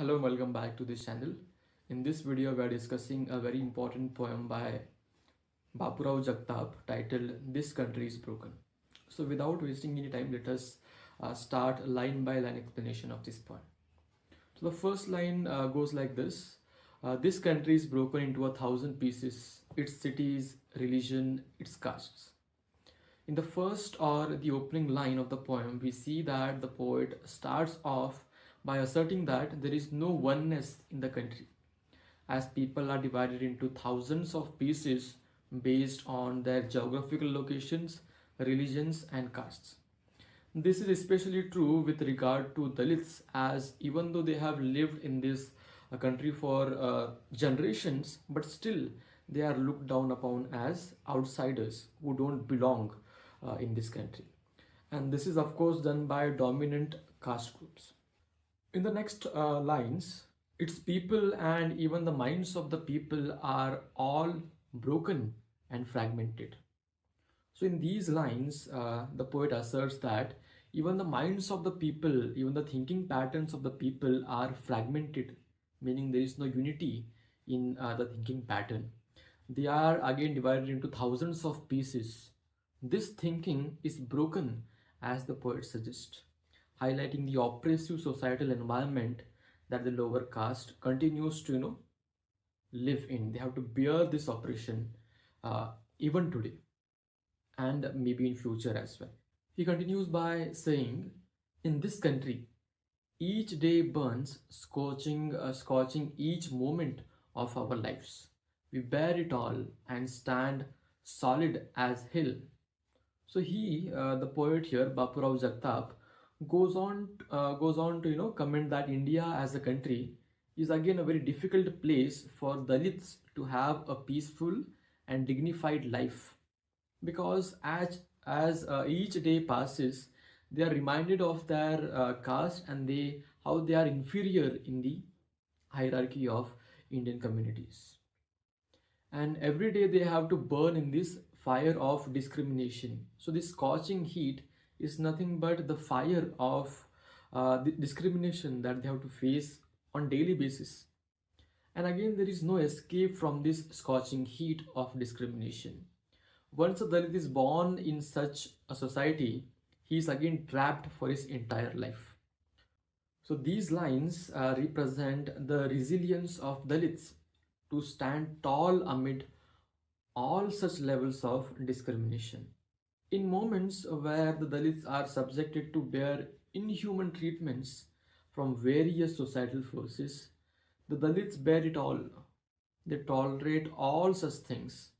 Hello and welcome back to this channel. In this video, we are discussing a very important poem by Bapurao Jagtap titled This Country is Broken. So, without wasting any time, let us start line by line explanation of this poem. So, the first line goes like this. This country is broken into 1,000 pieces, its cities, religion, its castes. In the first or the opening line of the poem, we see that the poet starts off by asserting that there is no oneness in the country, as people are divided into thousands of pieces based on their geographical locations, religions, and castes. This is especially true with regard to Dalits, as even though they have lived in this country for generations, but still they are looked down upon as outsiders who don't belong in this country. And this is, of course, done by dominant caste groups. In the next lines, its people and even the minds of the people are all broken and fragmented. So, in these lines, the poet asserts that even the minds of the people, even the thinking patterns of the people are fragmented, meaning there is no unity in the thinking pattern. They are again divided into thousands of pieces. This thinking is broken, as the poet suggests, highlighting the oppressive societal environment that the lower caste continues to live in. They have to bear this oppression even today and maybe in future as well. He continues by saying, in this country, each day burns, scorching each moment of our lives. We bear it all and stand solid as hill. So the poet here, Bapurao Jagtap, goes on to comment that India as a country is again a very difficult place for Dalits to have a peaceful and dignified life, because as each day passes, they are reminded of their caste and they how they are inferior in the hierarchy of Indian communities, and every day they have to burn in this fire of discrimination. So this scorching heat is nothing but the fire of the discrimination that they have to face on daily basis. And again, there is no escape from this scorching heat of discrimination. Once a Dalit is born in such a society, he is again trapped for his entire life. So these lines represent the resilience of Dalits to stand tall amid all such levels of discrimination. In moments where the Dalits are subjected to bear inhuman treatments from various societal forces, the Dalits bear it all. They tolerate all such things.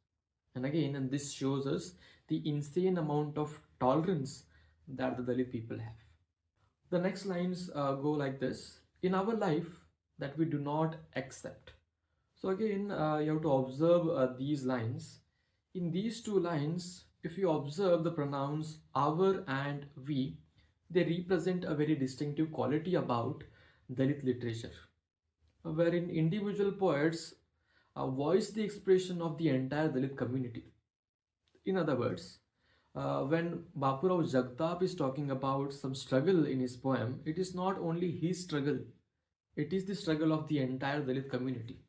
And this shows us the insane amount of tolerance that the Dalit people have. The next lines go like this: in our life that we do not accept. So again, you have to observe these lines. In these two lines, if you observe the pronouns our and we, they represent a very distinctive quality about Dalit literature, wherein individual poets voice the expression of the entire Dalit community. In other words, when Bapurao Jagtap is talking about some struggle in his poem, it is not only his struggle, it is the struggle of the entire Dalit community,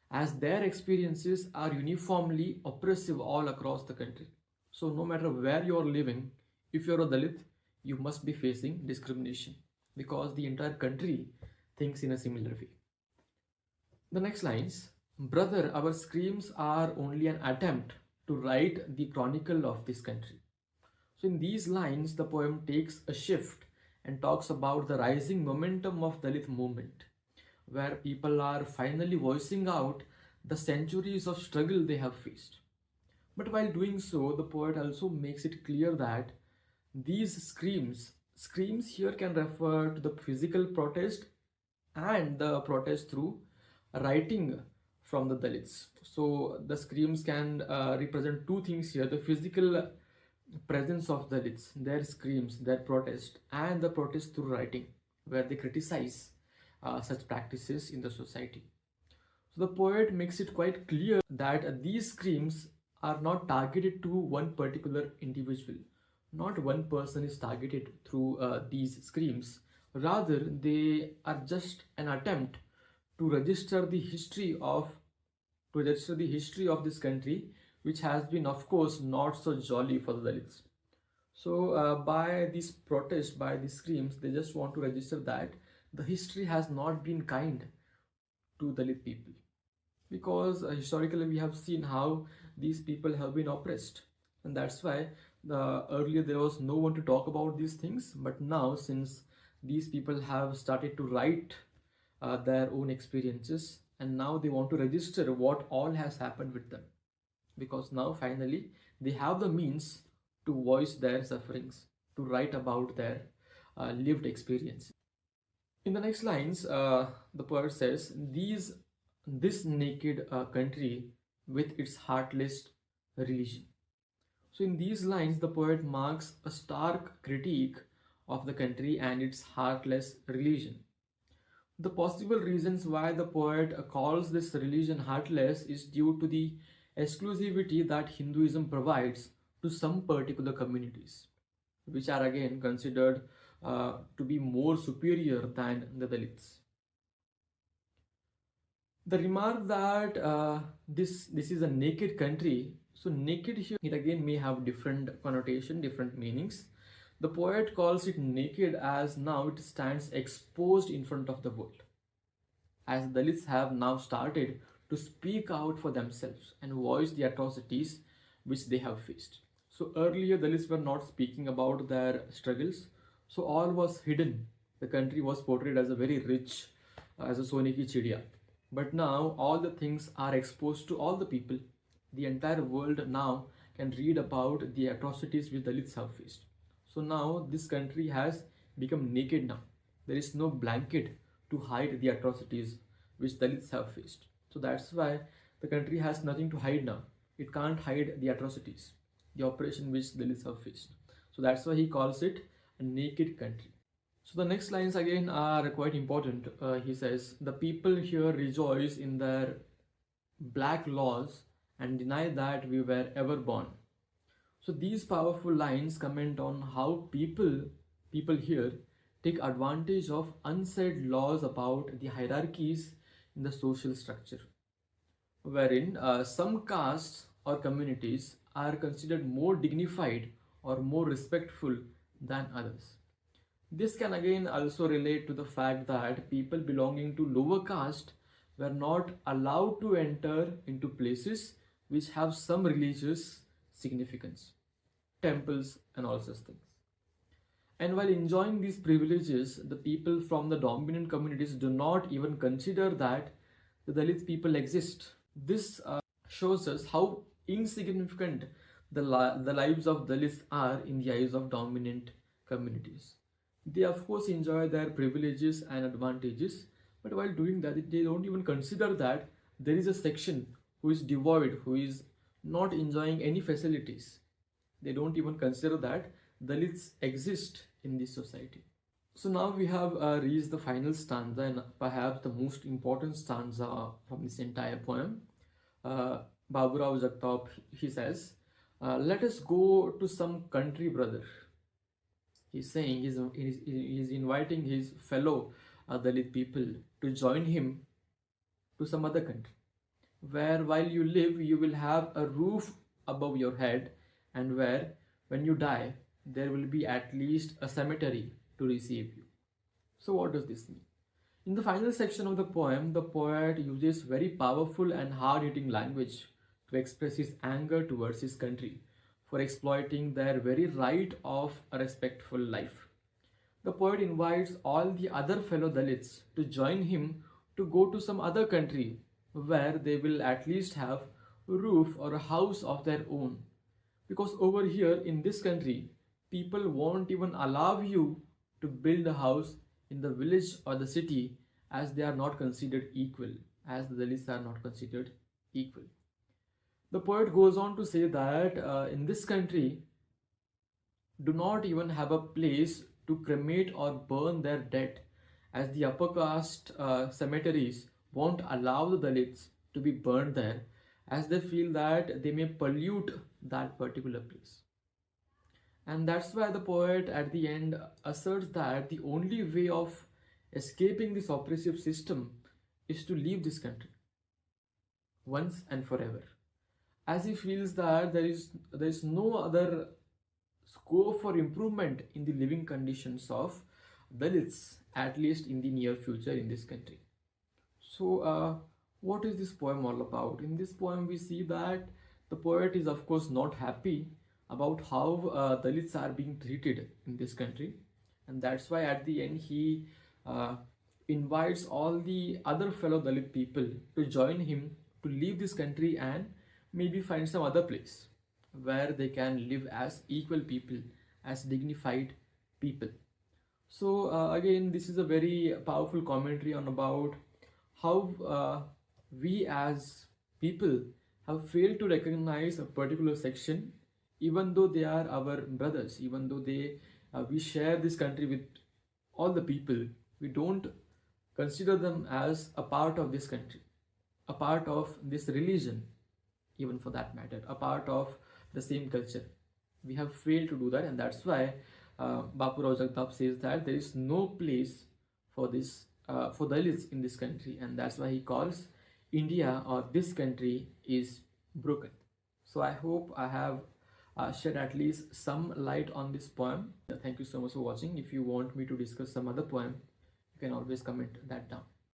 as their experiences are uniformly oppressive all across the country. So, no matter where you are living, if you are a Dalit, you must be facing discrimination because the entire country thinks in a similar way. The next lines: brother, our screams are only an attempt to write the chronicle of this country. So, in these lines, the poem takes a shift and talks about the rising momentum of Dalit movement, where people are finally voicing out the centuries of struggle they have faced. But while doing so, the poet also makes it clear that these screams here can refer to the physical protest and the protest through writing from the Dalits. So the screams can represent two things here: the physical presence of Dalits, their screams, their protest, and the protest through writing, where they criticize such practices in the society. So the poet makes it quite clear that these screams are not targeted to one particular individual. Not one person is targeted through these screams, Rather, they are just an attempt to register the history of this country, which has been, of course, not so jolly for the Dalits. So, by this protest, by these screams, they just want to register that the history has not been kind to Dalit people, because historically we have seen how these people have been oppressed, and that's why earlier there was no one to talk about these things. But now, since these people have started to write their own experiences, and now they want to register what all has happened with them, because now finally they have the means to voice their sufferings, to write about their lived experience. In the next lines, the poet says, this naked country with its heartless religion. So, in these lines, the poet marks a stark critique of the country and its heartless religion. The possible reasons why the poet calls this religion heartless is due to the exclusivity that Hinduism provides to some particular communities, which are again considered to be more superior than the Dalits. The remark that this is a naked country, so naked here it again may have different connotation, different meanings. The poet calls it naked as now it stands exposed in front of the world, as Dalits have now started to speak out for themselves and voice the atrocities which they have faced. So earlier Dalits were not speaking about their struggles, so all was hidden. The country was portrayed as a very rich, as a Sone ki chidiya. But now all the things are exposed to all the people. The entire world now can read about the atrocities which Dalits have faced. So now this country has become naked now. There is no blanket to hide the atrocities which Dalits have faced. So that's why the country has nothing to hide now. It can't hide the atrocities, the oppression which Dalits have faced. So that's why he calls it a naked country. So the next lines again are quite important. He says, the people here rejoice in their black laws and deny that we were ever born. So these powerful lines comment on how people here take advantage of unsaid laws about the hierarchies in the social structure, wherein some castes or communities are considered more dignified or more respectful than others. This can again also relate to the fact that people belonging to lower caste were not allowed to enter into places which have some religious significance, temples and all such things. And while enjoying these privileges, the people from the dominant communities do not even consider that the Dalit people exist. This shows us how insignificant the lives of Dalits are in the eyes of dominant communities. They, of course, enjoy their privileges and advantages, but while doing that, they don't even consider that there is a section who is devoid, who is not enjoying any facilities. They don't even consider that Dalits exist in this society. So now we have reached the final stanza, and perhaps the most important stanza from this entire poem. Uh, Bapurao Jagtap, he says, let us go to some country, brother. He's saying he's inviting his fellow Dalit people to join him to some other country, where while you live, you will have a roof above your head, and where, when you die, there will be at least a cemetery to receive you. So, what does this mean? In the final section of the poem, the poet uses very powerful and hard hitting language to express his anger towards his country for exploiting their very right of a respectful life. The poet invites all the other fellow Dalits to join him to go to some other country where they will at least have a roof or a house of their own. Because over here in this country, people won't even allow you to build a house in the village or the city, as they are not considered equal, as the Dalits are not considered equal. The poet goes on to say that in this country, do not even have a place to cremate or burn their dead, as the upper caste cemeteries won't allow the Dalits to be burned there, as they feel that they may pollute that particular place. And that's why the poet at the end asserts that the only way of escaping this oppressive system is to leave this country once and forever, as he feels that there is no other scope for improvement in the living conditions of Dalits, at least in the near future in this country. So, what is this poem all about? In this poem, we see that the poet is, of course, not happy about how Dalits are being treated in this country, and that's why at the end he uh, invites all the other fellow Dalit people to join him to leave this country and maybe find some other place where they can live as equal people, as dignified people. So again, this is a very powerful commentary on about how we as people have failed to recognize a particular section, even though they are our brothers, even though we share this country with all the people. We don't consider them as a part of this country, a part of this religion, even for that matter, a part of the same culture. We have failed to do that, and that's why Bapurao Jagtap says that there is no place for this for Dalits in this country, and that's why he calls India or this country is broken. So I hope I have shed at least some light on this poem. Thank you so much for watching. If you want me to discuss some other poem, you can always comment that down.